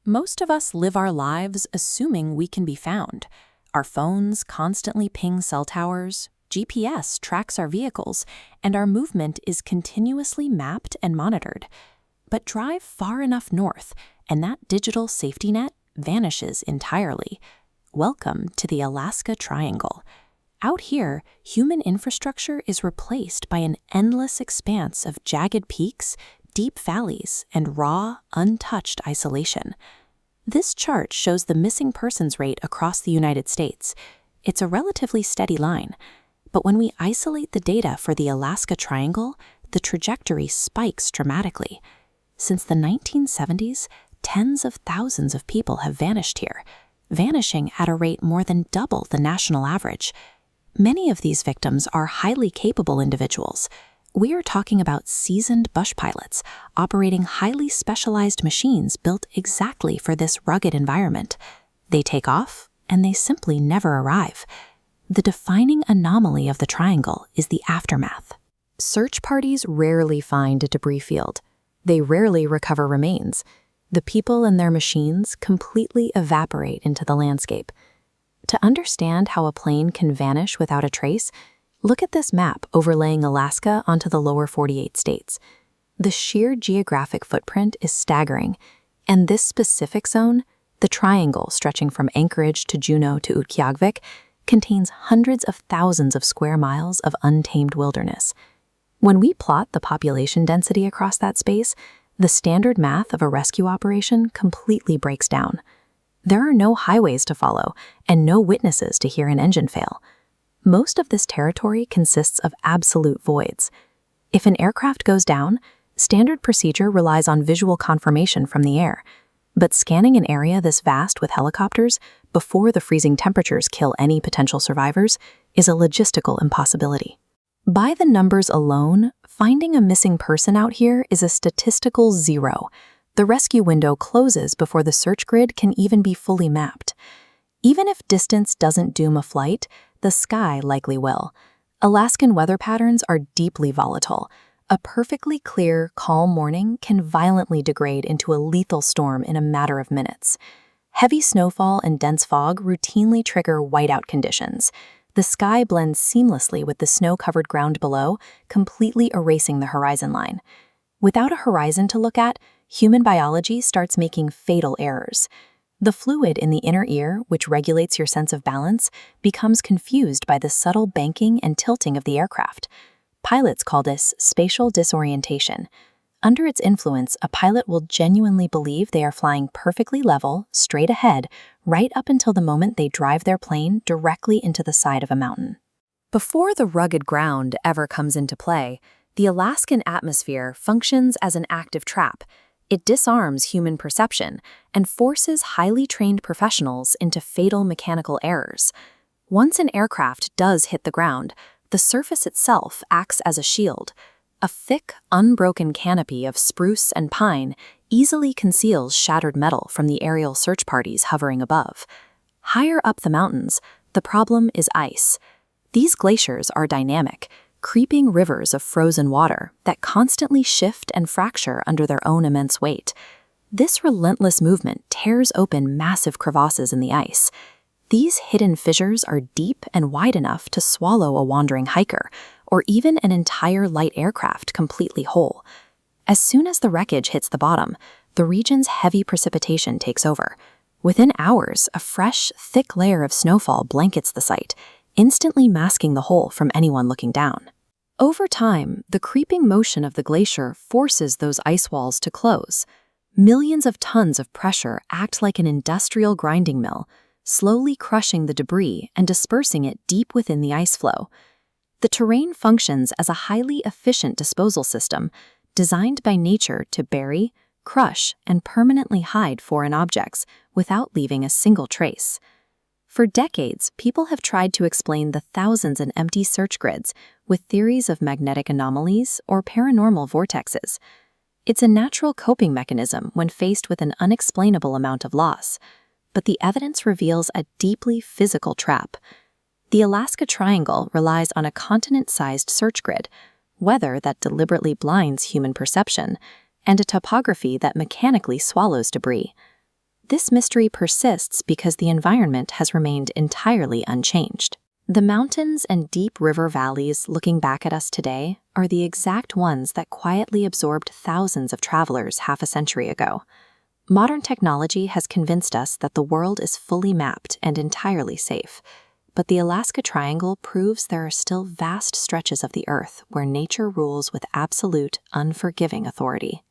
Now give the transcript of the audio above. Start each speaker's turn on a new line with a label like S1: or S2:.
S1: Most of us live our lives assuming we can be found. Our phones constantly ping cell towers, GPS tracks our vehicles, and our movement is continuously mapped and monitored. But drive far enough north, and that digital safety net vanishes entirely. Welcome to the Alaska Triangle. Out here, human infrastructure is replaced by an endless expanse of jagged peaks, deep valleys, and raw, untouched isolation. This chart shows the missing persons rate across the United States. It's a relatively steady line. But when we isolate the data for the Alaska Triangle, the trajectory spikes dramatically. Since the 1970s, tens of thousands of people have vanished here, vanishing at a rate more than double the national average. Many of these victims are highly capable individuals. We are talking about seasoned bush pilots operating highly specialized machines built exactly for this rugged environment. They take off, and they simply never arrive. The defining anomaly of the triangle is the aftermath. Search parties rarely find a debris field. They rarely recover remains. The people and their machines completely evaporate into the landscape. To understand how a plane can vanish without a trace, look at this map overlaying Alaska onto the lower 48 states. The sheer geographic footprint is staggering, and this specific zone, the triangle stretching from Anchorage to Juneau to Utqiagvik, contains hundreds of thousands of square miles of untamed wilderness. When we plot the population density across that space, the standard math of a rescue operation completely breaks down. There are no highways to follow and no witnesses to hear an engine fail. Most of this territory consists of absolute voids. If an aircraft goes down, standard procedure relies on visual confirmation from the air. But scanning an area this vast with helicopters before the freezing temperatures kill any potential survivors is a logistical impossibility. By the numbers alone, finding a missing person out here is a statistical zero. The rescue window closes before the search grid can even be fully mapped. Even if distance doesn't doom a flight, the sky likely will. Alaskan weather patterns are deeply volatile. A perfectly clear, calm morning can violently degrade into a lethal storm in a matter of minutes. Heavy snowfall and dense fog routinely trigger whiteout conditions. The sky blends seamlessly with the snow-covered ground below, completely erasing the horizon line. Without a horizon to look at, human biology starts making fatal errors. The fluid in the inner ear, which regulates your sense of balance, becomes confused by the subtle banking and tilting of the aircraft. Pilots call this spatial disorientation. Under its influence, a pilot will genuinely believe they are flying perfectly level, straight ahead, right up until the moment they drive their plane directly into the side of a mountain. Before the rugged ground ever comes into play, the Alaskan atmosphere functions as an active trap. It disarms human perception and forces highly trained professionals into fatal mechanical errors. Once an aircraft does hit the ground, the surface itself acts as a shield. A thick, unbroken canopy of spruce and pine easily conceals shattered metal from the aerial search parties hovering above. Higher up the mountains, the problem is ice. These glaciers are dynamic, creeping rivers of frozen water that constantly shift and fracture under their own immense weight. This relentless movement tears open massive crevasses in the ice. These hidden fissures are deep and wide enough to swallow a wandering hiker, or even an entire light aircraft completely whole. As soon as the wreckage hits the bottom, the region's heavy precipitation takes over. Within hours, a fresh, thick layer of snowfall blankets the site, instantly masking the hole from anyone looking down. Over time, the creeping motion of the glacier forces those ice walls to close. Millions of tons of pressure act like an industrial grinding mill, slowly crushing the debris and dispersing it deep within the ice flow. The terrain functions as a highly efficient disposal system, designed by nature to bury, crush, and permanently hide foreign objects without leaving a single trace. For decades, people have tried to explain the thousands and empty search grids with theories of magnetic anomalies or paranormal vortexes. It's a natural coping mechanism when faced with an unexplainable amount of loss, but the evidence reveals a deeply physical trap. The Alaska Triangle relies on a continent-sized search grid, weather that deliberately blinds human perception, and a topography that mechanically swallows debris. this mystery persists because the environment has remained entirely unchanged. The mountains and deep river valleys looking back at us today are the exact ones that quietly absorbed thousands of travelers half a century ago. Modern technology has convinced us that the world is fully mapped and entirely safe, but the Alaska Triangle proves there are still vast stretches of the Earth where nature rules with absolute, unforgiving authority.